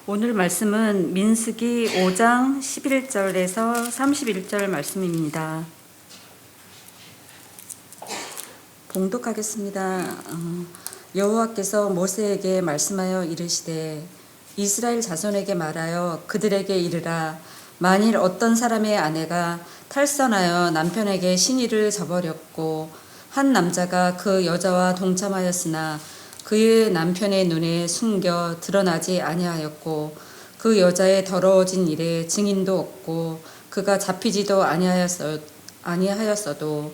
오늘 말씀은 민수기 5장 11절에서 31절 말씀입니다. 봉독하겠습니다. 여호와께서 모세에게 말씀하여 이르시되 이스라엘 자손에게 말하여 그들에게 이르라. 만일 어떤 사람의 아내가 탈선하여 남편에게 신의를 저버렸고 한 남자가 그 여자와 동참하였으나 그의 남편의 눈에 숨겨 드러나지 아니하였고 그 여자의 더러워진 일에 증인도 없고 그가 잡히지도 아니하였어도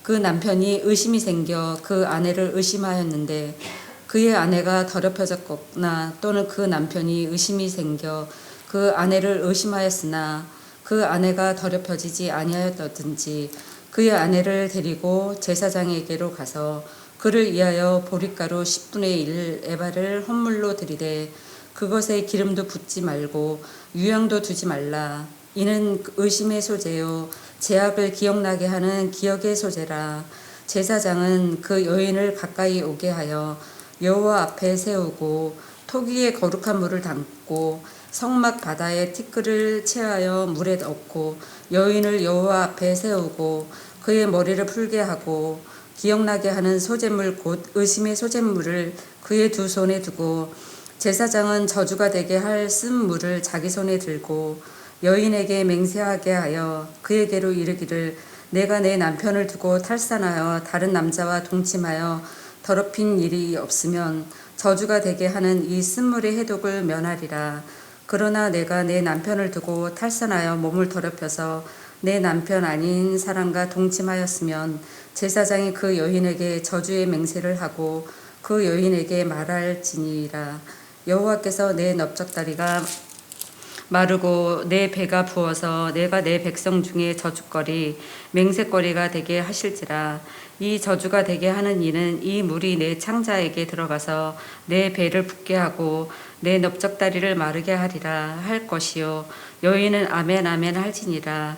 그 남편이 의심이 생겨 그 아내를 의심하였는데 그의 아내가 더럽혀졌거나 또는 그 남편이 의심이 생겨 그 아내를 의심하였으나 그 아내가 더럽혀지지 아니하였든지 그의 아내를 데리고 제사장에게로 가서 그를 위하여 보릿가루 10분의 1 에바를 헌물로 드리되 그것에 기름도 붓지 말고 유향도 두지 말라. 이는 의심의 소재요 죄악을 기억나게 하는 기억의 소재라. 제사장은 그 여인을 가까이 오게 하여 여호와 앞에 세우고 토기에 거룩한 물을 담고 성막 바다에 티끌을 채하여 물에 넣고 여인을 여호와 앞에 세우고 그의 머리를 풀게 하고 기억나게 하는 소재물 곧 의심의 소재물을 그의 두 손에 두고 제사장은 저주가 되게 할 쓴 물을 자기 손에 들고 여인에게 맹세하게 하여 그에게로 이르기를 내가 내 남편을 두고 탈산하여 다른 남자와 동침하여 더럽힌 일이 없으면 저주가 되게 하는 이 쓴물의 해독을 면하리라. 그러나 내가 내 남편을 두고 탈선하여 몸을 더럽혀서 내 남편 아닌 사람과 동침하였으면 제사장이 그 여인에게 저주의 맹세를 하고 그 여인에게 말할지니라. 여호와께서 내 넓적다리가 마르고 내 배가 부어서 내가 내 백성 중에 저주거리 맹세거리가 되게 하실지라. 이 저주가 되게 하는 이는 이 물이 내 창자에게 들어가서 내 배를 붓게 하고 내 넓적다리를 마르게 하리라 할 것이요 여인은 아멘 아멘 할지니라.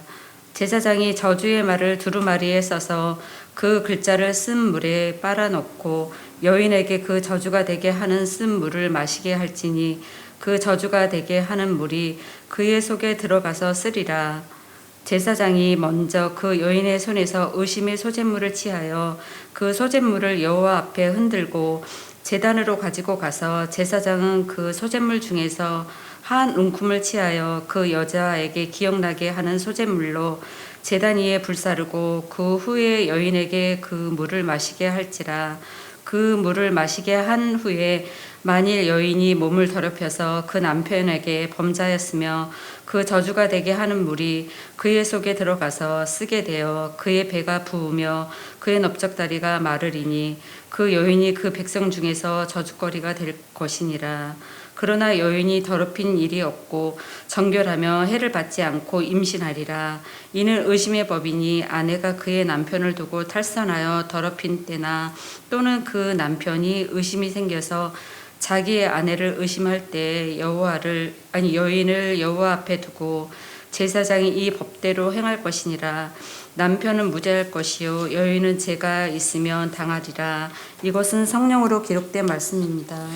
제사장이 저주의 말을 두루마리에 써서 그 글자를 쓴 물에 빨아넣고 여인에게 그 저주가 되게 하는 쓴 물을 마시게 할지니 그 저주가 되게 하는 물이 그의 속에 들어가서 쓰리라. 제사장이 먼저 그 여인의 손에서 의심의 소재물을 취하여 그 소재물을 여호와 앞에 흔들고 제단으로 가지고 가서 제사장은 그 소재물 중에서 한 움큼을 취하여 그 여자에게 기억나게 하는 소재물로 제단 위에 불사르고 그 후에 여인에게 그 물을 마시게 할지라. 그 물을 마시게 한 후에 만일 여인이 몸을 더럽혀서 그 남편에게 범죄하였으며 그 저주가 되게 하는 물이 그의 속에 들어가서 쓰게 되어 그의 배가 부으며 그의 넓적다리가 마르리니 그 여인이 그 백성 중에서 저주거리가 될 것이니라. 그러나 여인이 더럽힌 일이 없고 정결하며 해를 받지 않고 임신하리라. 이는 의심의 법이니 아내가 그의 남편을 두고 탈선하여 더럽힌 때나 또는 그 남편이 의심이 생겨서 자기의 아내를 의심할 때 여인을 여호와 앞에 두고 제사장이 이 법대로 행할 것이니라. 남편은 무죄할 것이요 여인은 죄가 있으면 당하리라. 이것은 성령으로 기록된 말씀입니다.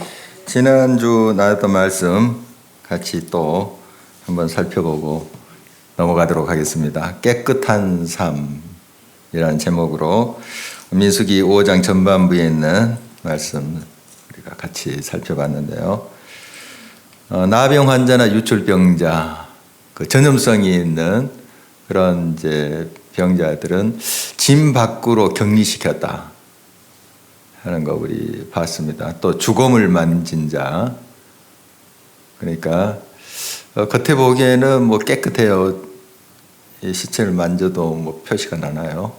지난주 나눴던 말씀 같이 또 한번 살펴보고 넘어가도록 하겠습니다. 깨끗한 삶이라는 제목으로 민수기 5장 전반부에 있는 말씀 우리가 같이 살펴봤는데요. 나병 환자나 유출병자, 그 전염성이 있는 그런 이제 병자들은 짐 밖으로 격리시켰다 하는 거 우리 봤습니다. 또 주검을 만진 자, 그러니까 겉에 보기에는 뭐 깨끗해요. 시체를 만져도 뭐 표시가 나나요?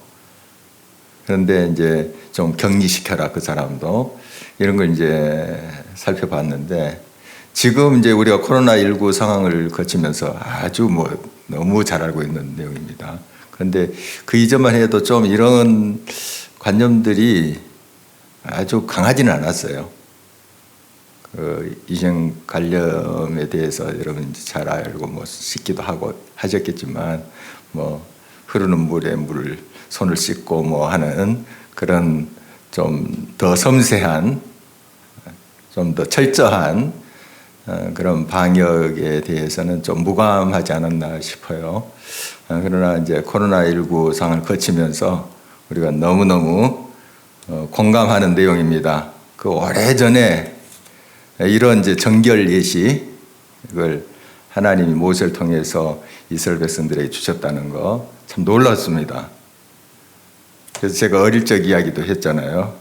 그런데 이제 좀 격리시켜라 그 사람도, 이런 걸 이제 살펴봤는데, 지금 이제 우리가 코로나19 상황을 거치면서 아주 뭐 너무 잘 알고 있는 내용입니다. 그런데 그 이전만 해도 좀 이런 관념들이 아주 강하지는 않았어요. 그 이생 관념에 대해서 여러분 잘 알고 뭐 씻기도 하고 하셨겠지만, 뭐 흐르는 물에 손을 씻고 뭐 하는 그런 좀 더 섬세한, 좀 더 철저한 그런 방역에 대해서는 좀 무감하지 않았나 싶어요. 그러나 이제 코로나19 상을 거치면서 우리가 너무너무 공감하는 내용입니다. 그 오래전에 이런 이제 정결 예시, 이걸 하나님이 모세를 통해서 이스라엘 백성들에게 주셨다는 거 참 놀랐습니다. 그래서 제가 어릴 적 이야기도 했잖아요.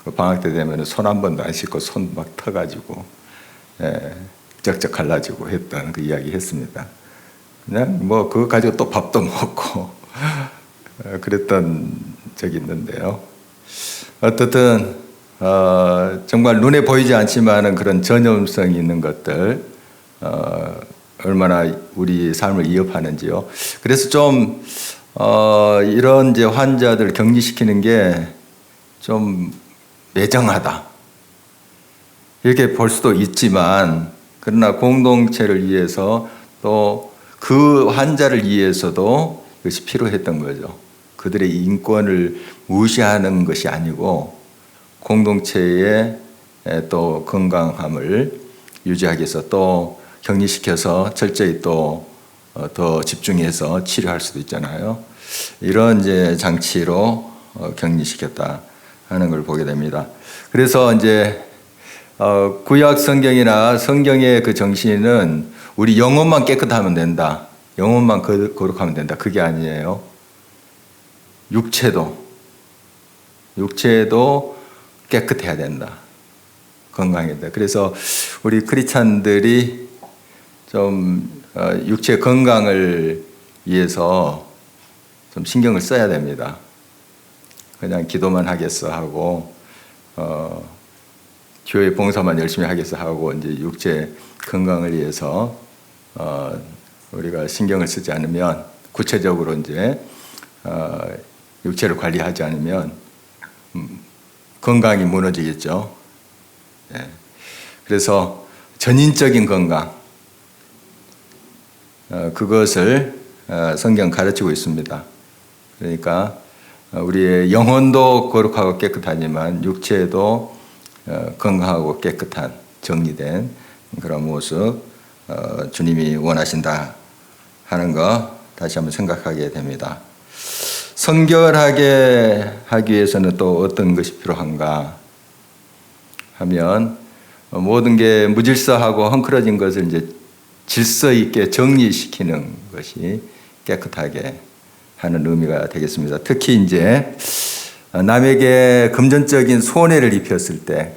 그 방학 때 되면 손 한 번도 안 씻고 손 막 터가지고 쩍쩍 갈라지고 했던 그 이야기 했습니다. 그냥 뭐 그거 가지고 또 밥도 먹고 그랬던 적이 있는데요. 어떻든 정말 눈에 보이지 않지만은 그런 전염성이 있는 것들 얼마나 우리 삶을 위협하는지요. 그래서 좀 이런 이제 환자들 격리시키는 게 좀 매정하다 이렇게 볼 수도 있지만, 그러나 공동체를 위해서 또 그 환자를 위해서도 이것이 필요했던 거죠. 그들의 인권을 무시하는 것이 아니고 공동체의 또 건강함을 유지하기 위해서 또 격리시켜서 철저히 또 더 집중해서 치료할 수도 있잖아요. 이런 이제 장치로 격리시켰다 하는 걸 보게 됩니다. 그래서 이제 구약 성경이나 성경의 그 정신은 우리 영혼만 깨끗하면 된다. 영혼만 거룩하면 된다. 그게 아니에요. 육체도 깨끗해야 된다. 건강해야 된다. 그래서 우리 크리스찬들이 좀 육체 건강을 위해서 좀 신경을 써야 됩니다. 그냥 기도만 하겠어 하고 교회 봉사만 열심히 하겠어 하고 이제 육체 건강을 위해서 우리가 신경을 쓰지 않으면, 구체적으로 이제 육체를 관리하지 않으면 건강이 무너지겠죠. 그래서 전인적인 건강, 그것을 성경 가르치고 있습니다. 그러니까 우리의 영혼도 거룩하고 깨끗하지만 육체도 건강하고 깨끗한 정리된 그런 모습 주님이 원하신다 하는 거 다시 한번 생각하게 됩니다. 성결하게 하기 위해서는 또 어떤 것이 필요한가 하면, 모든 게 무질서하고 헝클어진 것을 이제 질서 있게 정리시키는 것이 깨끗하게 하는 의미가 되겠습니다. 특히 이제 남에게 금전적인 손해를 입혔을 때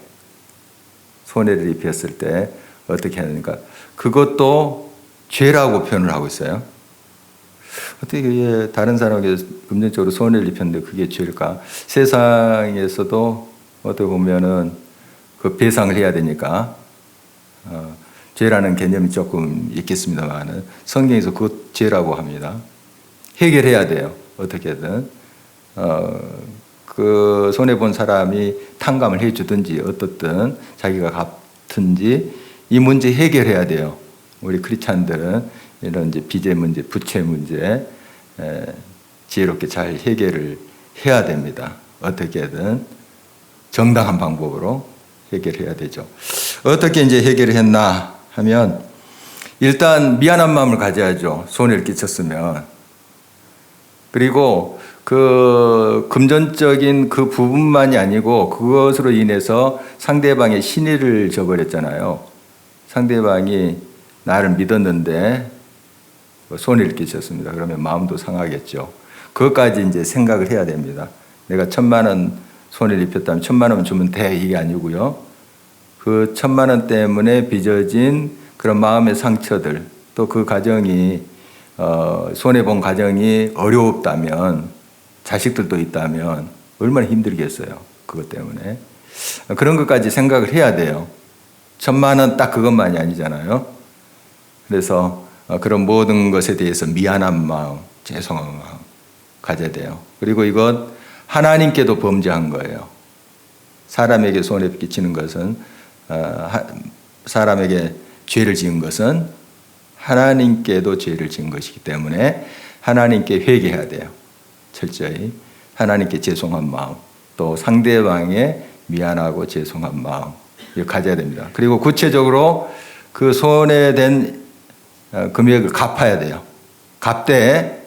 어떻게 하는가? 그것도 죄라고 표현을 하고 있어요. 어떻게 다른 사람에게 금전적으로 손해를 입혔는데 그게 죄일까? 세상에서도 어떻게 보면은 그 배상을 해야 되니까 죄라는 개념이 조금 있겠습니다만 성경에서 그것 죄라고 합니다. 해결해야 돼요. 어떻게든 그 손해본 사람이 탕감을 해주든지 어떻든 자기가 갚든지 이 문제 해결해야 돼요. 우리 크리스찬들은 이런 이제 빚의 문제, 부채 문제 지혜롭게 잘 해결을 해야 됩니다. 어떻게든 정당한 방법으로 해결해야 되죠. 어떻게 이제 해결을 했나 하면, 일단 미안한 마음을 가져야죠. 손해를 끼쳤으면. 그리고 그 금전적인 그 부분만이 아니고 그것으로 인해서 상대방의 신의를 저버렸잖아요. 상대방이 나를 믿었는데 손해를 끼쳤습니다. 그러면 마음도 상하겠죠. 그것까지 이제 생각을 해야 됩니다. 내가 1,000만 원 손해를 입혔다면 1,000만 원 주면 돼, 이게 아니고요. 그 1,000만 원 때문에 빚어진 그런 마음의 상처들, 또 그 가정이 손해본 가정이 어려웠다면, 자식들도 있다면 얼마나 힘들겠어요. 그것 때문에. 그런 것까지 생각을 해야 돼요. 1,000만 원 딱 그것만이 아니잖아요. 그래서 그런 모든 것에 대해서 미안한 마음, 죄송한 마음 가져야 돼요. 그리고 이건 하나님께도 범죄한 거예요. 사람에게 손해 끼치는 것은, 사람에게 죄를 지은 것은 하나님께도 죄를 지은 것이기 때문에 하나님께 회개해야 돼요. 철저히 하나님께 죄송한 마음, 또 상대방의 미안하고 죄송한 마음 이걸 가져야 됩니다. 그리고 구체적으로 그 손해된 금액을 갚아야 돼요. 갚되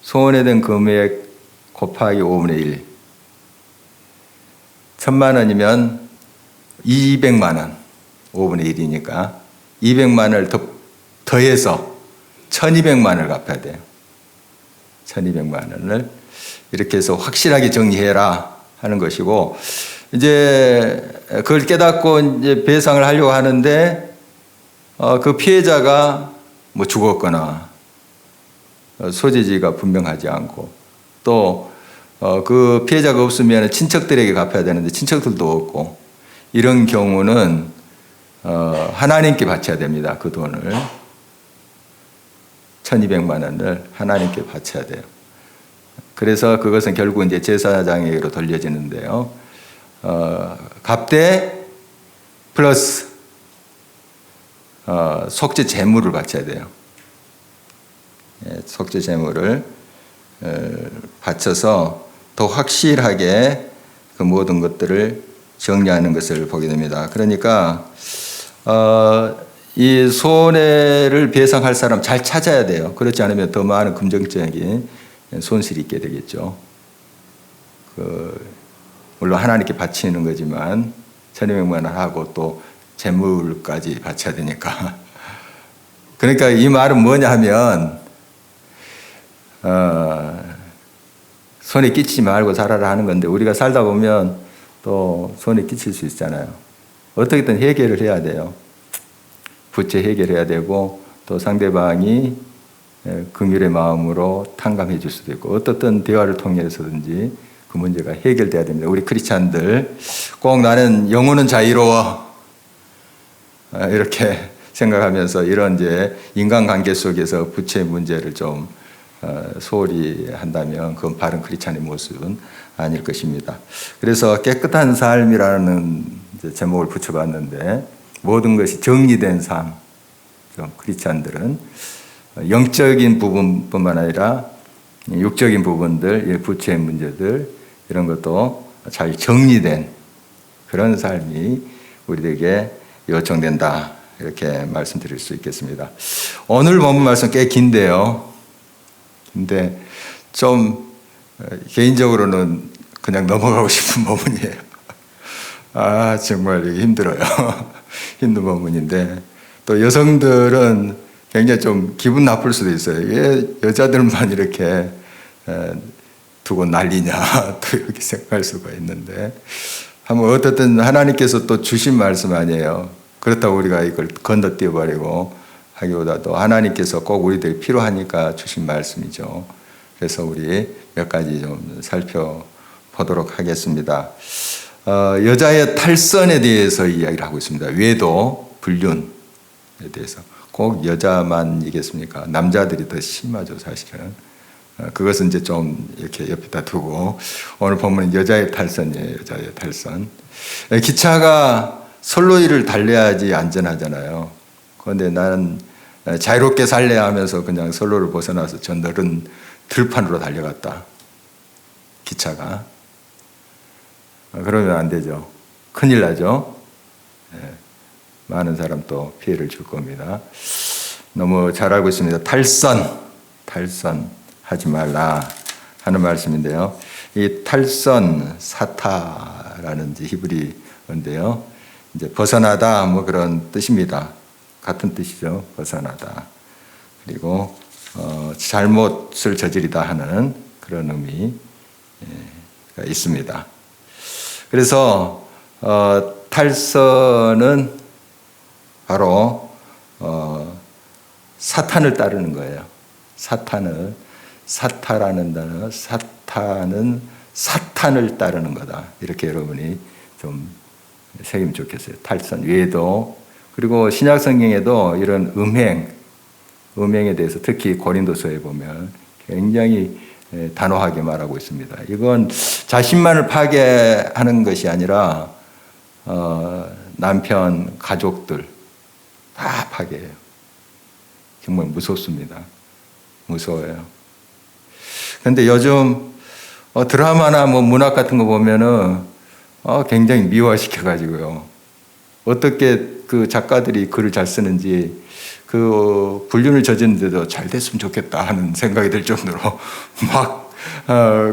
손해된 금액 곱하기 5분의 1. 1,000만 원이면 200만 원. 5분의 1이니까 200만 원을 더해서 1,200만 원을 갚아야 돼요. 1,200만 원을 이렇게 해서 확실하게 정리해라 하는 것이고, 이제 그걸 깨닫고 이제 배상을 하려고 하는데 그 피해자가 뭐 죽었거나 소재지가 분명하지 않고 또 그 피해자가 없으면 친척들에게 갚아야 되는데 친척들도 없고, 이런 경우는 하나님께 바쳐야 됩니다. 그 돈을 1,200만 원을 하나님께 바쳐야 돼요. 그래서 그것은 결국 이제 제사장에게로 돌려지는데요. 값대 플러스 속죄 제물을 바쳐야 돼요. 속죄 제물을 바쳐서 더 확실하게 그 모든 것들을 정리하는 것을 보게 됩니다. 그러니까 이 손해를 배상할 사람 잘 찾아야 돼요. 그렇지 않으면 더 많은 금전적인 손실이 있게 되겠죠. 물론 하나님께 바치는 거지만 1,200만 원 하고 또 재물까지 바쳐야 되니까. 그러니까 이 말은 뭐냐 하면 손에 끼치지 말고 살아라 하는 건데, 우리가 살다 보면 또 손에 끼칠 수 있잖아요. 어떻게든 해결을 해야 돼요. 부채 해결해야 되고, 또 상대방이 긍휼의 마음으로 탕감해 줄 수도 있고, 어떻든 대화를 통해서든지 그 문제가 해결돼야 됩니다. 우리 크리스찬들 꼭 나는 영혼은 자유로워 이렇게 생각하면서 이런 이제 인간관계 속에서 부채 문제를 좀 소홀히 한다면 그건 바른 크리스찬의 모습은 아닐 것입니다. 그래서 깨끗한 삶이라는 제목을 붙여봤는데, 모든 것이 정리된 삶, 크리스찬들은 영적인 부분뿐만 아니라 육적인 부분들, 부채 문제들 이런 것도 잘 정리된 그런 삶이 우리에게 요청된다, 이렇게 말씀드릴 수 있겠습니다. 오늘 본문 말씀 꽤 긴데요. 근데 좀 개인적으로는 그냥 넘어가고 싶은 부분이에요. 정말 힘들어요. 힘든 부분인데, 또 여성들은 굉장히 좀 기분 나쁠 수도 있어요. 왜 여자들만 이렇게 두고 난리냐 또 이렇게 생각할 수가 있는데, 한번 어떻든 하나님께서 또 주신 말씀 아니에요. 그렇다고 우리가 이걸 건너뛰어버리고 하기보다도 하나님께서 꼭 우리들이 필요하니까 주신 말씀이죠. 그래서 우리 몇 가지 좀 살펴보도록 하겠습니다. 여자의 탈선에 대해서 이야기를 하고 있습니다. 외도, 불륜에 대해서. 꼭 여자만이겠습니까? 남자들이 더 심하죠, 사실은. 그것은 이제 좀 이렇게 옆에다 두고, 오늘 보면 여자의 탈선이에요, 여자의 탈선. 기차가 선로위를 달려야지 안전하잖아요. 그런데 나는 자유롭게 살래야 하면서 그냥 선로를 벗어나서 저 넓은 들판으로 달려갔다. 기차가. 그러면 안 되죠. 큰일 나죠. 많은 사람 또 피해를 줄 겁니다. 너무 잘 알고 있습니다. 탈선 하지 말라 하는 말씀인데요. 이 탈선, 사타라는 히브리어인데요. 이제 벗어나다 뭐 그런 뜻입니다. 같은 뜻이죠. 벗어나다. 그리고 잘못을 저지르다 하는 그런 의미가 있습니다. 그래서 탈선은 바로 사탄을 따르는 거예요. 사타라는 단어, 사탄은 사탄을 따르는 거다. 이렇게 여러분이 좀 새기면 좋겠어요. 탈선, 외도. 그리고 신약 성경에도 이런 음행에 대해서 특히 고린도서에 보면 굉장히 단호하게 말하고 있습니다. 이건 자신만을 파괴하는 것이 아니라 남편, 가족들 다 파괴해요. 정말 무섭습니다. 무서워요. 그런데 요즘 드라마나 뭐 문학 같은 거 보면은 굉장히 미화시켜가지고요. 어떻게 그 작가들이 글을 잘 쓰는지 그 불륜을 저지르는데도 잘 됐으면 좋겠다 하는 생각이 들 정도로 막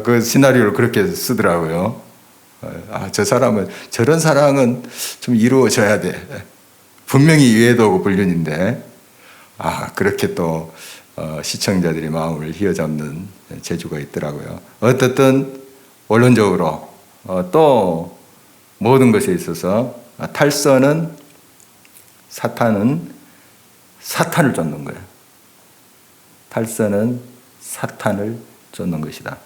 그 시나리오를 그렇게 쓰더라고요. 저 사람은 저런 사랑은 좀 이루어져야 돼. 분명히 외도고 불륜인데 그렇게 또 시청자들의 마음을 휘어잡는 재주가 있더라고요. 어떻든 원론적으로 또 모든 것에 있어서 탈선은 사탄은 사탄을 쫓는 거예요. 탈선은 사탄을 쫓는 것이다.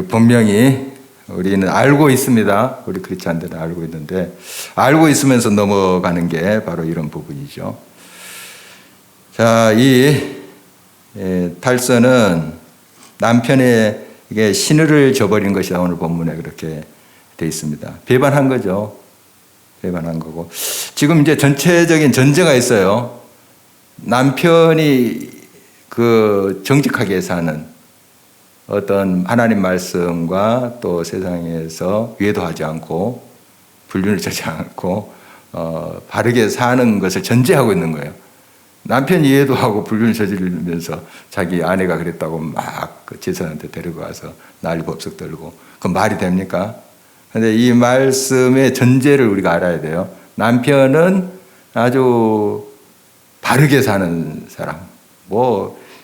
분명히 우리는 알고 있습니다. 우리 크리스찬들은 알고 있는데 알고 있으면서 넘어가는 게 바로 이런 부분이죠. 자, 이 탈선은 남편에게 신의를 저버린 것이다. 오늘 본문에 그렇게 되어 있습니다. 배반한 거죠. 배반한 거고. 지금 이제 전체적인 전제가 있어요. 남편이 그 정직하게 사는 어떤 하나님 말씀과 또 세상에서 외도하지 않고 불륜을 저지르지 않고 바르게 사는 것을 전제하고 있는 거예요. 남편이 외도하고 불륜을 저지르면서 자기 아내가 그랬다고 막 그 제사한테 데리고 와서 난리법석 떨고 그건 말이 됩니까? 그런데 이 말씀의 전제를 우리가 알아야 돼요. 남편은 아주 바르게 사는 사람,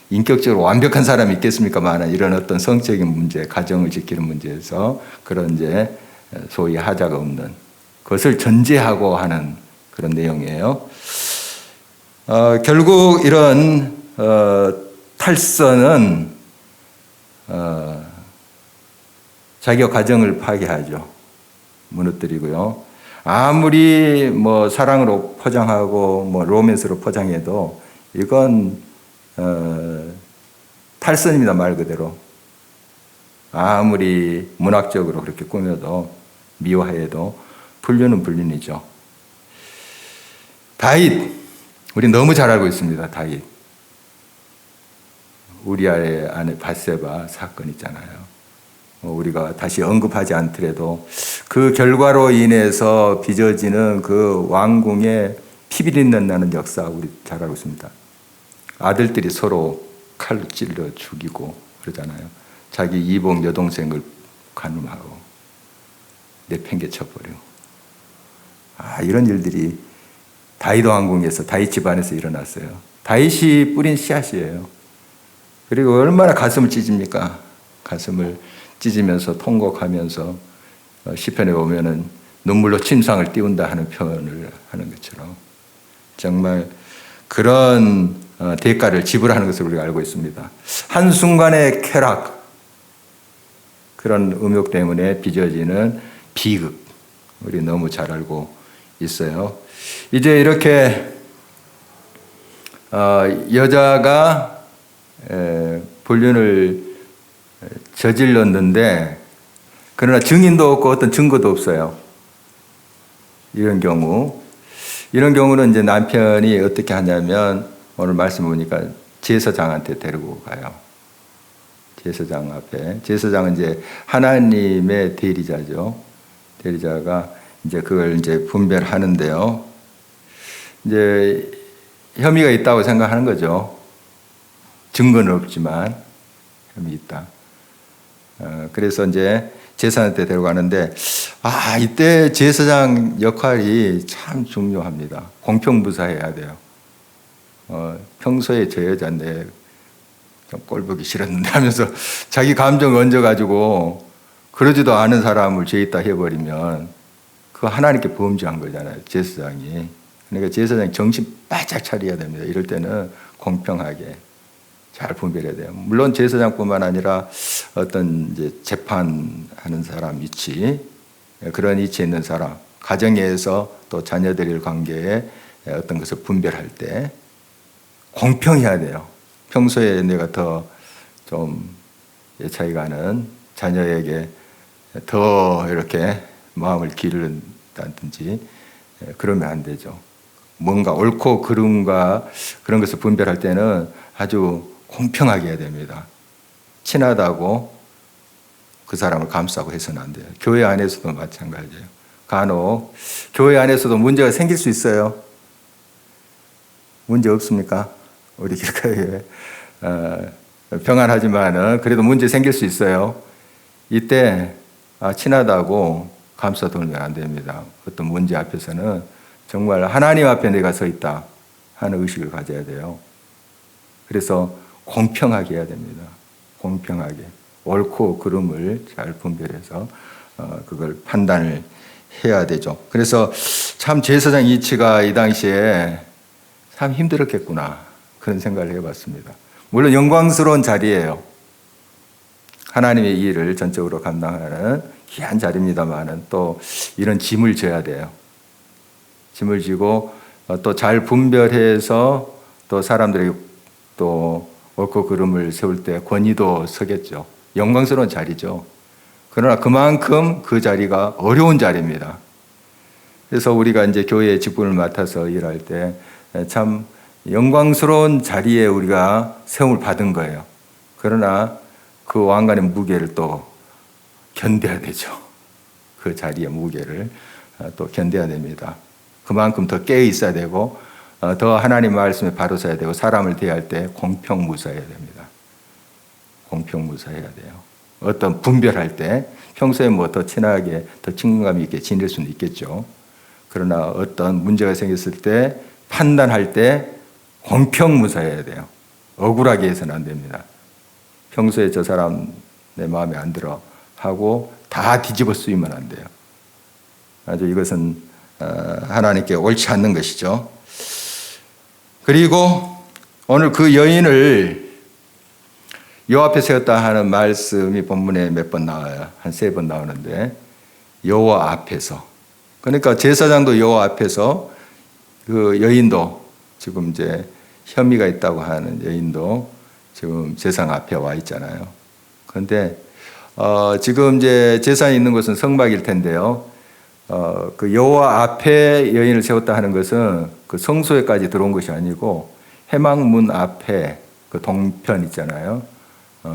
인격적으로 완벽한 사람이 있겠습니까만 이런 어떤 성적인 문제, 가정을 지키는 문제에서 그런 이제 소위 하자가 없는 것을 전제하고 하는 그런 내용이에요. 결국 이런 탈선은 자기가 가정을 파괴하죠. 무너뜨리고요. 아무리 사랑으로 포장하고 로맨스로 포장해도 이건 탈선입니다. 말 그대로. 아무리 문학적으로 그렇게 꾸며도 미화해도 불륜은 불륜이죠. 다윗, 우리 너무 잘 알고 있습니다. 다윗. 우리아의 아내 밧세바 사건 있잖아요. 우리가 다시 언급하지 않더라도 그 결과로 인해서 빚어지는 그 왕궁의 피비린내 나는 역사 우리 잘 알고 있습니다. 아들들이 서로 칼로 찔러 죽이고 그러잖아요. 자기 이복 여동생을 간음하고 내팽개쳐버려. 이런 일들이 다윗 왕궁에서 다윗 집안에서 일어났어요. 다윗이 뿌린 씨앗이에요. 그리고 얼마나 가슴을 찢습니까? 가슴을 찢으면서 통곡하면서 시편에 보면은 눈물로 침상을 띄운다 하는 표현을 하는 것처럼 정말 그런 대가를 지불하는 것을 우리가 알고 있습니다. 한순간의 쾌락, 그런 음욕 때문에 빚어지는 비극, 우리 너무 잘 알고 있어요. 이제 이렇게 여자가 불륜을 저질렀는데 그러나 증인도 없고 어떤 증거도 없어요. 이런 경우는 이제 남편이 어떻게 하냐면 오늘 말씀 보니까 제사장한테 데리고 가요. 제사장 앞에. 제사장은 이제 하나님의 대리자죠. 대리자가 이제 그걸 이제 분별하는데요. 이제 혐의가 있다고 생각하는 거죠. 증거는 없지만 혐의 있다. 그래서 이제 제사장한테 데려가는데 이때 제사장 역할이 참 중요합니다. 공평무사해야 돼요. 평소에 저 여자인데 좀 꼴보기 싫었는데 하면서 자기 감정 얹어가지고 그러지도 않은 사람을 죄 있다 해버리면 그거 하나님께 범죄한 거잖아요. 제사장이. 그러니까 제사장이 정신 바짝 차려야 됩니다. 이럴 때는 공평하게 잘 분별해야 돼요. 물론 제사장뿐만 아니라 어떤 이제 재판하는 사람 위치, 그런 위치에 있는 사람, 가정에서 또 자녀들의 관계에 어떤 것을 분별할 때 공평해야 돼요. 평소에 내가 더 좀 예차이 가는 자녀에게 더 이렇게 마음을 기른다든지 그러면 안 되죠. 뭔가 옳고 그름과 그런 것을 분별할 때는 아주 공평하게 해야 됩니다. 친하다고 그 사람을 감싸고 해서는 안 돼요. 교회 안에서도 마찬가지예요. 간혹 교회 안에서도 문제가 생길 수 있어요. 문제 없습니까? 우리 길가에 평안하지만은 그래도 문제 생길 수 있어요. 이때 친하다고 감싸 돌면 안 됩니다. 어떤 문제 앞에서는 정말 하나님 앞에 내가 서 있다 하는 의식을 가져야 돼요. 그래서 공평하게 해야 됩니다. 공평하게 옳고 그름을 잘 분별해서 그걸 판단을 해야 되죠. 그래서 참 제사장 이치가 이 당시에 참 힘들었겠구나 그런 생각을 해봤습니다. 물론 영광스러운 자리예요. 하나님의 일을 전적으로 감당하는 귀한 자리입니다만은 또 이런 짐을 져야 돼요. 짐을 지고 또 잘 분별해서 또 사람들에게 또 옳고 그름을 세울 때 권위도 서겠죠. 영광스러운 자리죠. 그러나 그만큼 그 자리가 어려운 자리입니다. 그래서 우리가 이제 교회의 직분을 맡아서 일할 때 참 영광스러운 자리에 우리가 세움을 받은 거예요. 그러나 그 왕관의 무게를 또 견뎌야 되죠. 그 자리의 무게를 또 견뎌야 됩니다. 그만큼 더 깨어 있어야 되고 더 하나님 말씀에 바로 서야 되고 사람을 대할 때 공평무사해야 됩니다. 공평무사해야 돼요. 어떤 분별할 때 평소에 뭐 더 친하게 더 친근감 있게 지낼 수는 있겠죠. 그러나 어떤 문제가 생겼을 때 판단할 때 공평무사해야 돼요. 억울하게 해서는 안 됩니다. 평소에 저 사람 내 마음에 안 들어 하고 다 뒤집어 쓰이면 안 돼요. 아주 이것은 하나님께 옳지 않는 것이죠. 그리고 오늘 그 여인을 여호와 앞에 세웠다 하는 말씀이 본문에 몇 번 나와요. 한 3번 나오는데 여호와 앞에서. 그러니까 제사장도 여호와 앞에서 그 여인도 지금 이제 혐의가 있다고 하는 여인도 지금 제사장 앞에 와 있잖아요. 그런데 지금 이제 제사장이 있는 곳은 성막일 텐데요. 그 여호와 앞에 여인을 세웠다 하는 것은 그 성소에까지 들어온 것이 아니고 회막문 앞에 그 동편 있잖아요.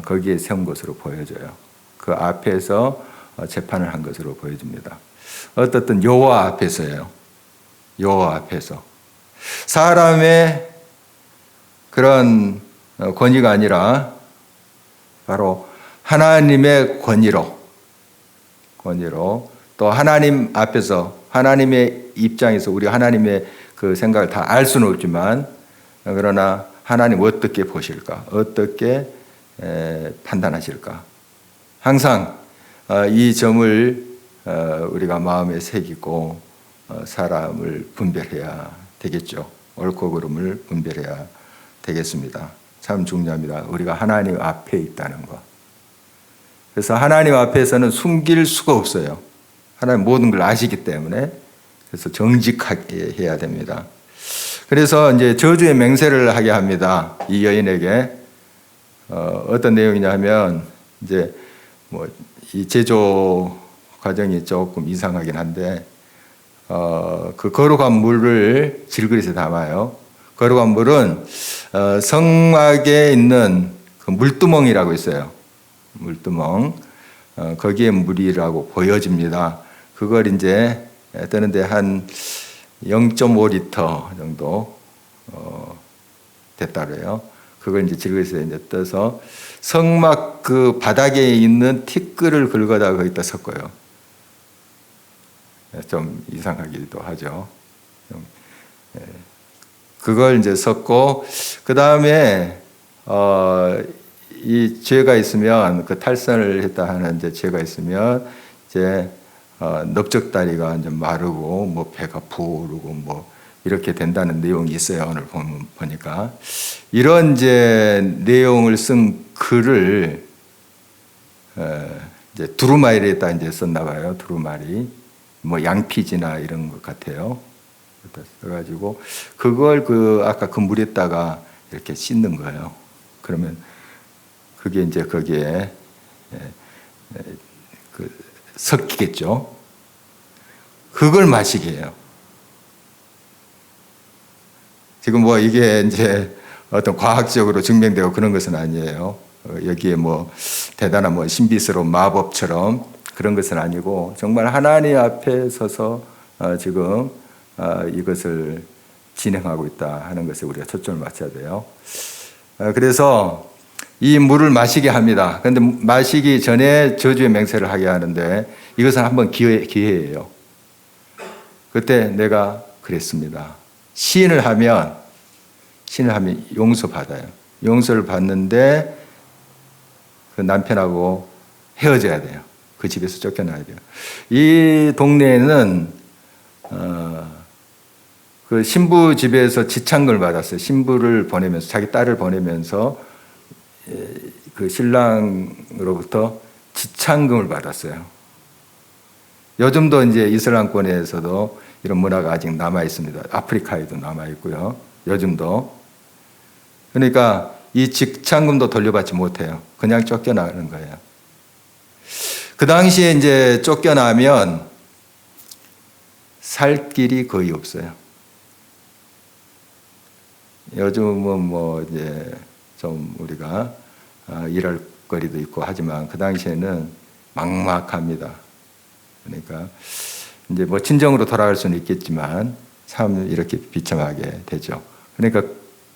거기에 세운 것으로 보여져요. 그 앞에서 재판을 한 것으로 보여집니다. 어떻든 여호와 앞에서예요. 여호와 앞에서 사람의 그런 권위가 아니라 바로 하나님의 권위로 또 하나님 앞에서 하나님의 입장에서 우리 하나님의 그 생각을 다 알 수는 없지만 그러나 하나님 어떻게 보실까? 어떻게 판단하실까? 항상 이 점을 우리가 마음에 새기고 사람을 분별해야 되겠죠. 옳고 그름을 분별해야 되겠습니다. 참 중요합니다. 우리가 하나님 앞에 있다는 것. 그래서 하나님 앞에서는 숨길 수가 없어요. 하나님 모든 걸 아시기 때문에 그래서 정직하게 해야 됩니다. 그래서 이제 저주의 맹세를 하게 합니다. 이 여인에게 어떤 내용이냐 하면 이제 뭐 이 제조 과정이 조금 이상하긴 한데 그 거룩한 물을 질그릇에 담아요. 거룩한 물은 성막에 있는 그 물두멍이라고 있어요. 물두멍 거기에 물이라고 보여집니다. 그걸 이제 뜨는데 한 0.5리터 정도 됐다 그래요. 그걸 이제 질그릇에 이제 떠서 성막 그 바닥에 있는 티끌을 긁어다가 거기다 섞어요. 좀 이상하기도 하죠. 그걸 이제 섞고 그 다음에 이 죄가 있으면 그 탈선을 했다 하는 이제 죄가 있으면 이제 넓적다리가 이제 마르고 뭐 배가 부르고 뭐 이렇게 된다는 내용이 있어요. 오늘 보니까 이런 이제 내용을 쓴 글을 이제 두루마리에다 이제 썼나 봐요. 두루마리 뭐 양피지나 이런 것 같아요. 써가지고 그걸 그 아까 그 물에다가 이렇게 씻는 거예요. 그러면 그게 이제 거기에 그 섞이겠죠. 그걸 마시게 해요. 지금 뭐 이게 이제 어떤 과학적으로 증명되고 그런 것은 아니에요. 여기에 뭐 대단한 뭐 신비스러운 마법처럼 그런 것은 아니고 정말 하나님 앞에 서서 지금 이것을 진행하고 있다 하는 것에 우리가 초점을 맞춰야 돼요. 그래서 이 물을 마시게 합니다. 그런데 마시기 전에 저주의 맹세를 하게 하는데 이것은 한번 기회예요. 그때 내가 그랬습니다. 시인을 하면 용서받아요. 용서를 받는데 그 남편하고 헤어져야 돼요. 그 집에서 쫓겨나야 돼요. 이 동네에는 그 신부 집에서 지창금을 받았어요. 신부를 보내면서 자기 딸을 보내면서 그 신랑으로부터 지창금을 받았어요. 요즘도 이제 이슬람권에서도 이런 문화가 아직 남아 있습니다. 아프리카에도 남아 있고요. 요즘도. 그러니까 이 지창금도 돌려받지 못해요. 그냥 쫓겨나는 거예요. 그 당시에 이제 쫓겨나면 살 길이 거의 없어요. 요즘은 뭐 이제 좀 우리가 일할 거리도 있고 하지만 그 당시에는 막막합니다. 그러니까 이제 뭐 친정으로 돌아갈 수는 있겠지만 참 이렇게 비참하게 되죠. 그러니까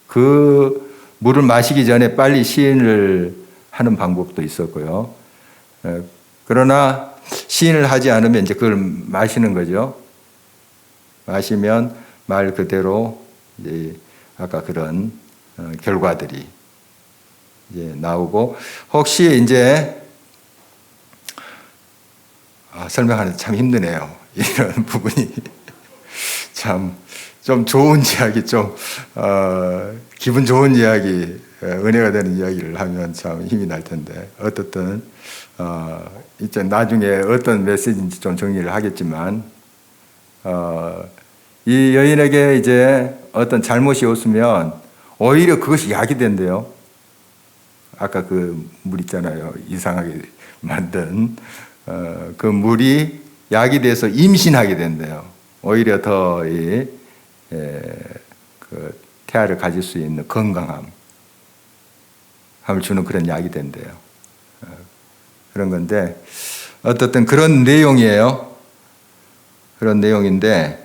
그 물을 마시기 전에 빨리 시인을 하는 방법도 있었고요. 그러나 시인을 하지 않으면 이제 그걸 마시는 거죠. 마시면 말 그대로 이제 아까 그런 결과들이 이제 나오고 혹시 이제 설명하는 참 힘드네요. 이런 부분이 참 좀 좋은 이야기, 좀 기분 좋은 이야기, 은혜가 되는 이야기를 하면 참 힘이 날 텐데 어떻든 이제 나중에 어떤 메시지인지 좀 정리를 하겠지만 이 여인에게 이제 어떤 잘못이 없으면 오히려 그것이 약이 된대요. 아까 그 물 있잖아요. 이상하게 만든 그 물이 약이 돼서 임신하게 된대요. 오히려 더 그 태아를 가질 수 있는 건강함을 주는 그런 약이 된대요. 그런 건데 어떻든 그런 내용이에요. 그런 내용인데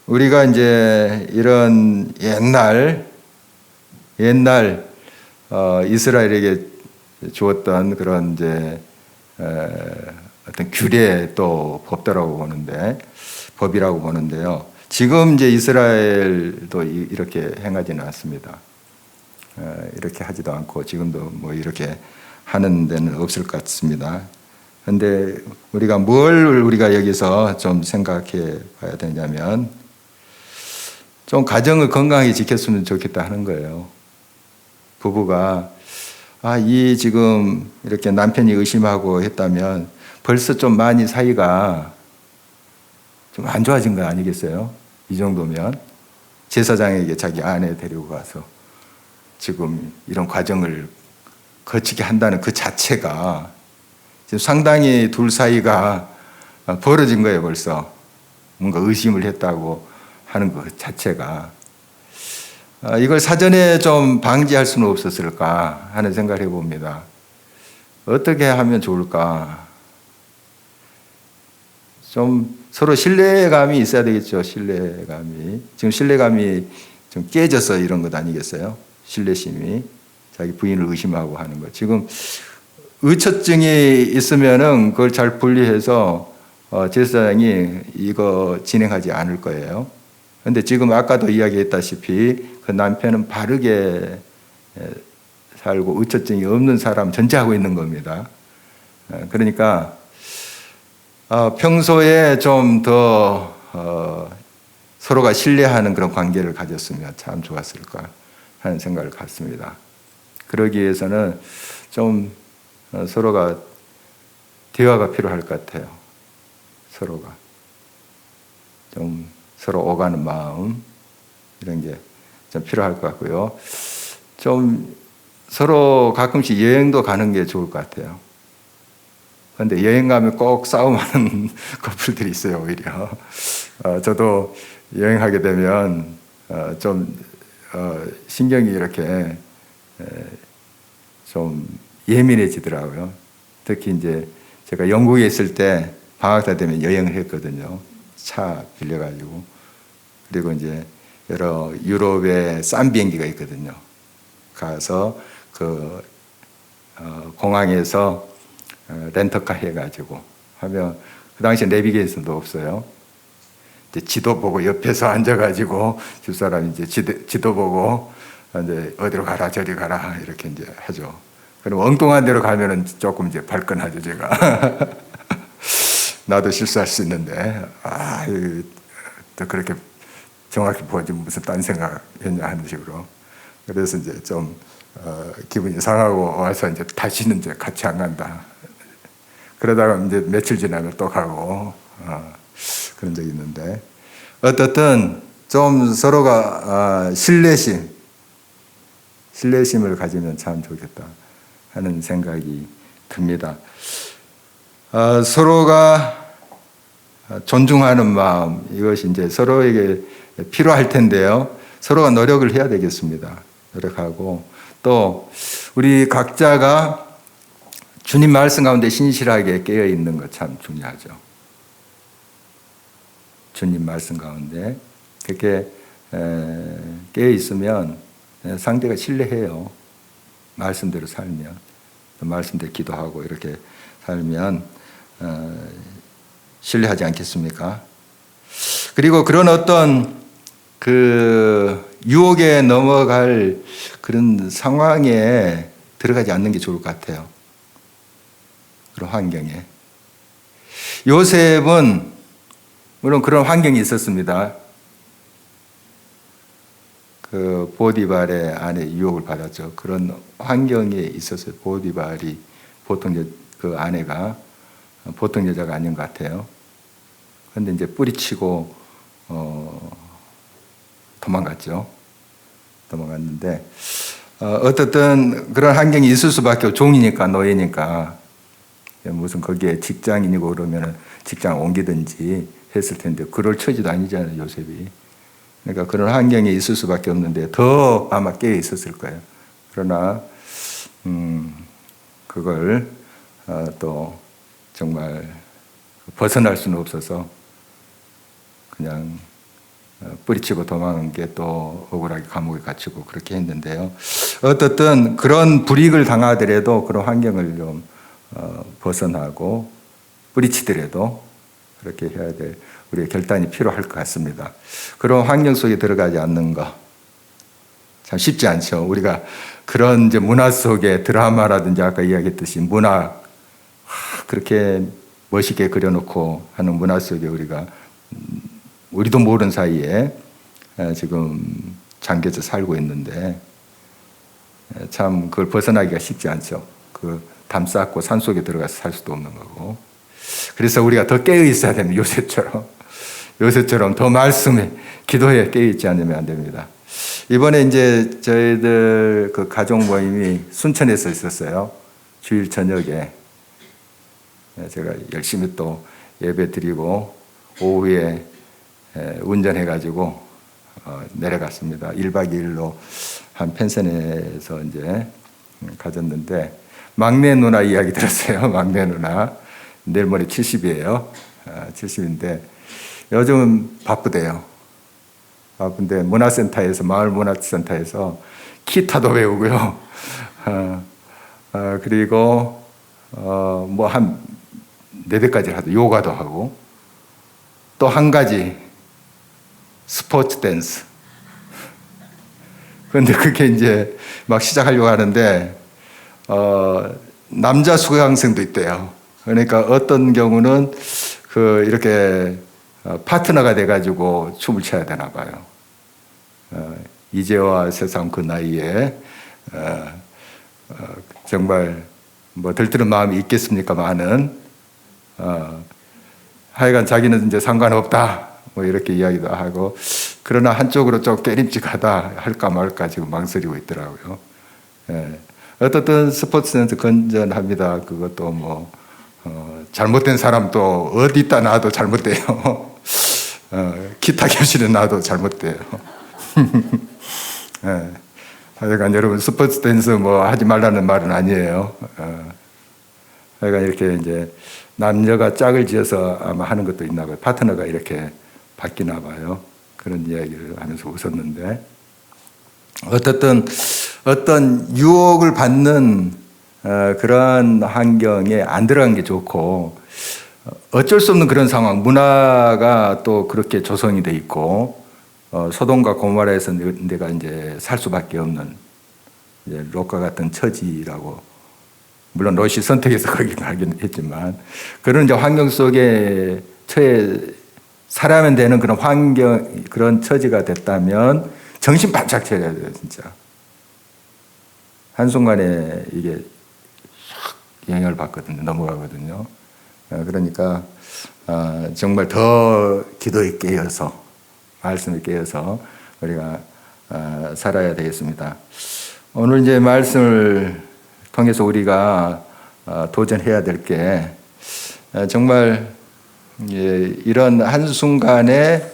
우리가 이제 이런 옛날 이스라엘에게 주었던 그런 이제 어떤 규례 또 법이라고 보는데요. 지금 이제 이스라엘도 이렇게 행하지는 않습니다. 이렇게 하지도 않고 지금도 뭐 이렇게 하는 데는 없을 것 같습니다. 그런데 우리가 뭘 우리가 여기서 좀 생각해 봐야 되냐면 좀 가정을 건강하게 지켰으면 좋겠다 하는 거예요. 부부가 이 지금 이렇게 남편이 의심하고 했다면 벌써 좀 많이 사이가 좀 안 좋아진 거 아니겠어요? 이 정도면 제사장에게 자기 아내 데리고 가서 지금 이런 과정을 거치게 한다는 그 자체가 지금 상당히 둘 사이가 벌어진 거예요. 벌써 뭔가 의심을 했다고 하는 것 자체가 이걸 사전에 좀 방지할 수는 없었을까 하는 생각을 해봅니다. 어떻게 하면 좋을까? 좀 서로 신뢰감이 있어야 되겠죠. 신뢰감이. 지금 신뢰감이 좀 깨져서 이런 것 아니겠어요? 신뢰심이. 자기 부인을 의심하고 하는 것. 지금 의처증이 있으면은 그걸 잘 분리해서 제사장이 이거 진행하지 않을 거예요. 그런데 지금 아까도 이야기했다시피 그 남편은 바르게 살고 의처증이 없는 사람 전제하고 있는 겁니다. 그러니까 평소에 좀 더 서로가 신뢰하는 그런 관계를 가졌으면 참 좋았을까 하는 생각을 갖습니다. 그러기 위해서는 좀 서로가 대화가 필요할 것 같아요. 서로가 좀 서로 오가는 마음 이런 게 좀 필요할 것 같고요. 좀 서로 가끔씩 여행도 가는 게 좋을 것 같아요. 그런데 여행 가면 꼭 싸움하는 커플들이 있어요. 오히려 저도 여행하게 되면 좀 신경이 이렇게 좀 예민해지더라고요. 특히 이제 제가 영국에 있을 때 방학 때 되면 여행을 했거든요. 차 빌려가지고 그리고 이제 여러 유럽의 싼 비행기가 있거든요. 가서 그 공항에서 렌터카 해가지고 하면 그 당시에 내비게이션도 없어요. 이제 지도 보고 옆에서 앉아가지고 집사람이 이제 지도 보고 이제 어디로 가라 저리 가라 이렇게 이제 하죠. 그럼 엉뚱한 데로 가면은 조금 이제 발끈하죠 제가. 나도 실수할 수 있는데 또 그렇게 정확히 보지 무슨 딴 생각했냐 하는 식으로. 그래서 이제 좀 기분이 상하고 와서 이제 다시는 이제 같이 안 간다. 그러다가 이제 며칠 지나면 또 가고 그런 적이 있는데 어떻든 좀 서로가 신뢰심을 가지면 참 좋겠다 하는 생각이 듭니다. 서로가 존중하는 마음 이것이 이제 서로에게 필요할 텐데요. 서로가 노력을 해야 되겠습니다. 노력하고 또 우리 각자가 주님 말씀 가운데 신실하게 깨어 있는 것 참 중요하죠. 주님 말씀 가운데 그렇게 깨어 있으면 상대가 신뢰해요. 말씀대로 살면 말씀대로 기도하고 이렇게 살면 신뢰하지 않겠습니까? 그리고 그런 어떤 그 유혹에 넘어갈 그런 상황에 들어가지 않는 게 좋을 것 같아요. 그런 환경에. 요셉은 물론 그런 환경이 있었습니다. 그 보디발의 아내 유혹을 받았죠. 그런 환경에 있었어요. 보디발이 보통 그 아내가 보통 여자가 아닌 것 같아요. 그런데 이제 뿌리치고 도망갔죠. 도망갔는데 어떻든 그런 환경이 있을 수밖에 없고 종이니까 노예니까 무슨 거기에 직장인이고 그러면 직장 옮기든지 했을 텐데 그럴 처지도 아니잖아요 요셉이. 그러니까 그런 환경에 있을 수밖에 없는데 더 아마 깨어 있었을 거예요. 그러나 그걸 또 정말 벗어날 수는 없어서 그냥 뿌리치고 도망한 게 또 억울하게 감옥에 갇히고 그렇게 했는데요. 어떻든 그런 불이익을 당하더라도 그런 환경을 좀 벗어나고 뿌리치더라도 그렇게 해야 될 우리의 결단이 필요할 것 같습니다. 그런 환경 속에 들어가지 않는 거 참 쉽지 않죠. 우리가 그런 이제 문화 속에 드라마라든지 아까 이야기했듯이 문화 그렇게 멋있게 그려놓고 하는 문화 속에 우리도 모르는 사이에 지금 잠겨서 살고 있는데 참 그걸 벗어나기가 쉽지 않죠. 그 담 쌓고 산 속에 들어가서 살 수도 없는 거고. 그래서 우리가 더 깨어 있어야 됩니다. 요새처럼 더 말씀에 기도에 깨어 있지 않으면 안 됩니다. 이번에 이제 저희들 그 가족 모임이 순천에서 있었어요. 주일 저녁에 제가 열심히 또 예배 드리고 오후에 운전해가지고 내려갔습니다. 1박 2일로 한 펜션에서 이제 가졌는데 막내 누나 이야기 들었어요. 막내 누나 내일 모레 70이에요. 70인데 요즘은 바쁘대요. 바쁜데 문화센터에서 마을 문화센터에서 기타도 배우고요. 그리고 뭐 한 4대까지 하도 요가도 하고 또 한 가지 스포츠 댄스. 그런데 그게 이제 막 시작하려고 하는데 남자 수강생도 있대요. 그러니까 어떤 경우는 이렇게 파트너가 돼가지고 춤을 춰야 되나 봐요. 이제와 세상 그 나이에 정말 뭐 들뜨는 마음이 있겠습니까만은 하여간 자기는 이제 상관없다 뭐 이렇게 이야기도 하고 그러나 한쪽으로 좀 깨림직하다 할까 말까 지금 망설이고 있더라고요. 어떻든 스포츠는 건전합니다. 그것도 뭐 잘못된 사람도 어디 있다 놔도 잘못돼요. 기타 교실에 놔도 잘못돼요. 하여간 여러분 스포츠 댄스 뭐 하지 말라는 말은 아니에요. 하여간 이렇게 이제 남녀가 짝을 지어서 아마 하는 것도 있나 봐요. 파트너가 이렇게 바뀌나 봐요. 그런 이야기를 하면서 웃었는데, 어떤 유혹을 받는 그런 환경에 안 들어간 게 좋고, 어쩔 수 없는 그런 상황, 문화가 또 그렇게 조성이 돼 있고, 소돔과 고모라에서 내가 이제 살 수밖에 없는 이제 롯과 같은 처지라고, 물론 롯이 선택해서 거기 가긴 했지만, 그런 이제 환경 속에 처해 살아야만 되는 그런 환경, 그런 처지가 됐다면 정신 바짝 차려야 돼요, 진짜. 한순간에 이게 싹 영향을 받거든요, 넘어가거든요. 그러니까 정말 더 기도에 깨어서, 말씀에 깨어서 우리가 살아야 되겠습니다. 오늘 이제 말씀을 통해서 우리가 도전해야 될 게, 정말 이런 한순간의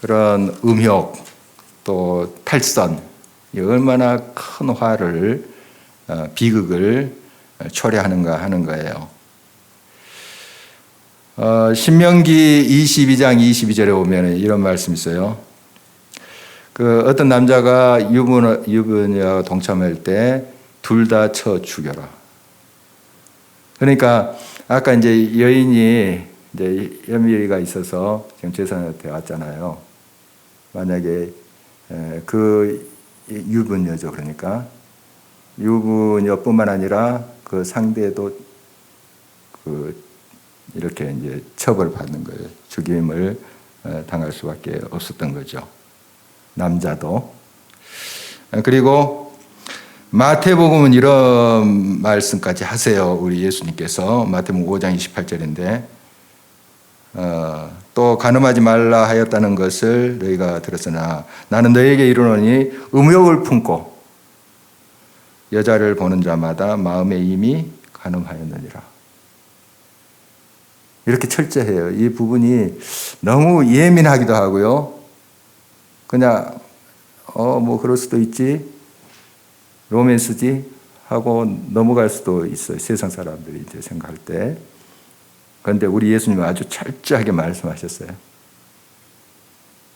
그런 음욕 또 탈선, 얼마나 큰 화를, 비극을 초래하는가 하는 거예요. 신명기 22장 22절에 보면 이런 말씀이 있어요. 그 어떤 남자가 유부녀와 동참할 때 둘 다 쳐 죽여라. 그러니까 아까 이제 여인이 이제 혐의가 있어서 지금 제사장한테 왔잖아요. 만약에 그 유부녀죠. 그러니까 유부녀뿐만 아니라 그 상대도 이렇게 이제 처벌받는 거예요. 죽임을 당할 수밖에 없었던 거죠. 남자도. 그리고 마태복음은 이런 말씀까지 하세요. 우리 예수님께서 마태복음 5장 28절인데, 또 간음하지 말라 하였다는 것을 너희가 들었으나 나는 너희에게 이르노니 음욕을 품고 여자를 보는 자마다 마음에 이미 간음하였느니라. 이렇게 철저해요. 이 부분이 너무 예민하기도 하고요. 그냥 뭐 그럴 수도 있지, 로맨스지 하고 넘어갈 수도 있어요. 세상 사람들이 이제 생각할 때. 그런데 우리 예수님은 아주 철저하게 말씀하셨어요.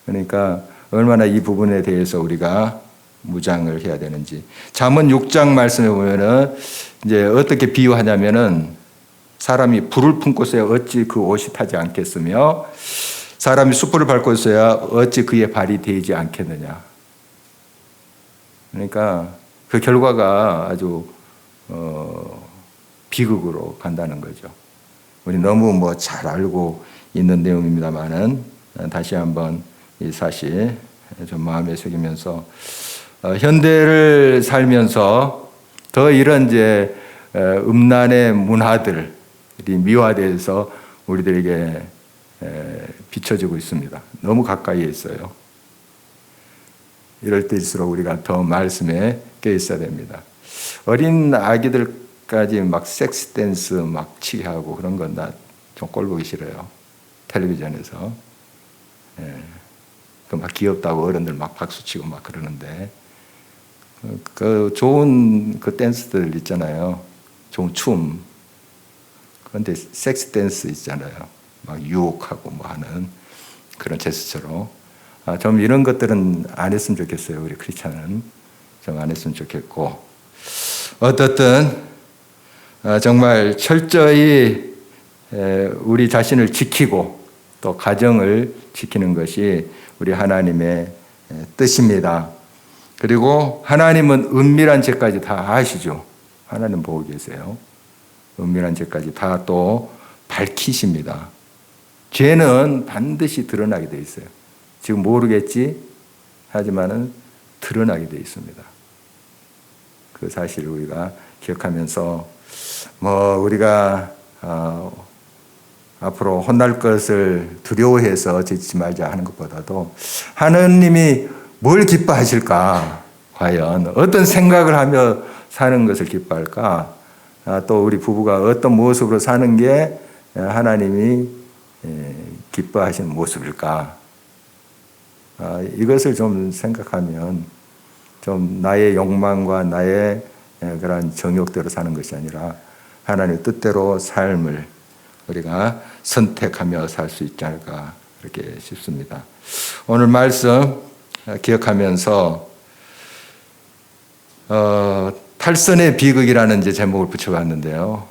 그러니까 얼마나 이 부분에 대해서 우리가 무장을 해야 되는지. 잠언 6장 말씀에 보면은 이제 어떻게 비유하냐면은, 사람이 불을 품고 있어야 어찌 그 옷이 타지 않겠으며 사람이 숯불을 밟고 있어야 어찌 그의 발이 데이지 않겠느냐. 그러니까 그 결과가 아주 비극으로 간다는 거죠. 우리 너무 뭐 잘 알고 있는 내용입니다만은 다시 한번 이 사실 좀 마음에 새기면서 현대를 살면서 더 이런 이제 음란의 문화들이 미화돼서 우리들에게 비춰지고 있습니다. 너무 가까이에 있어요. 이럴 때일수록 우리가 더 말씀에 깨 있어야 됩니다. 어린 아기들까지 막 섹스 댄스 막 치게 하고 그런 건 나 좀 꼴 보기 싫어요. 텔레비전에서. 그 막 귀엽다고 어른들 막 박수 치고 막 그러는데, 그 좋은 그 댄스들 있잖아요. 좋은 춤. 그런데 섹스 댄스 있잖아요. 막 유혹하고 뭐 하는 그런 제스처로. 좀 이런 것들은 안 했으면 좋겠어요. 우리 크리스찬은 좀 안 했으면 좋겠고, 어떻든 정말 철저히 우리 자신을 지키고 또 가정을 지키는 것이 우리 하나님의 뜻입니다. 그리고 하나님은 은밀한 죄까지 다 아시죠. 하나님 보고 계세요. 은밀한 죄까지 다 또 밝히십니다. 죄는 반드시 드러나게 돼 있어요. 지금 모르겠지? 하지만은 드러나게 돼 있습니다. 그 사실을 우리가 기억하면서 우리가 앞으로 혼날 것을 두려워해서 지치지 말자 하는 것보다도 하느님이 뭘 기뻐하실까? 과연 어떤 생각을 하며 사는 것을 기뻐할까? 또 우리 부부가 어떤 모습으로 사는 게 하나님이 기뻐하시는 모습일까? 이것을 좀 생각하면 좀 나의 욕망과 나의 그런 정욕대로 사는 것이 아니라 하나님의 뜻대로 삶을 우리가 선택하며 살 수 있지 않을까 그렇게 싶습니다. 오늘 말씀 기억하면서 탈선의 비극이라는 이제 제목을 붙여봤는데요.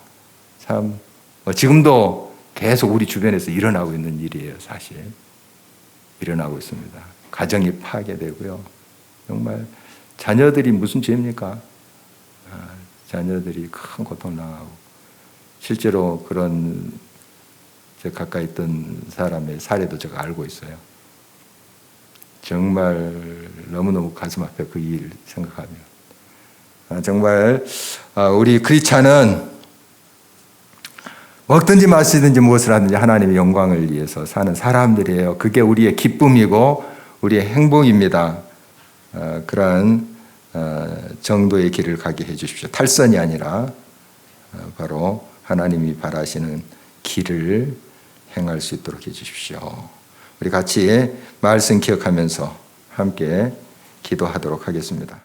참 지금도 계속 우리 주변에서 일어나고 있는 일이에요. 사실 일어나고 있습니다. 가정이 파괴되고요. 정말 자녀들이 무슨 죄입니까? 자녀들이 큰 고통을 당하고 실제로 그런 제 가까이 있던 사람의 사례도 제가 알고 있어요. 정말 너무너무 가슴 아파 그 일 생각하면. 정말 우리 크리스찬은 먹든지 마시든지 무엇을 하든지 하나님의 영광을 위해서 사는 사람들이에요. 그게 우리의 기쁨이고 우리의 행복입니다. 그러한 정도의 길을 가게 해 주십시오. 탈선이 아니라 바로 하나님이 바라시는 길을 행할 수 있도록 해 주십시오. 우리 같이 말씀 기억하면서 함께 기도하도록 하겠습니다.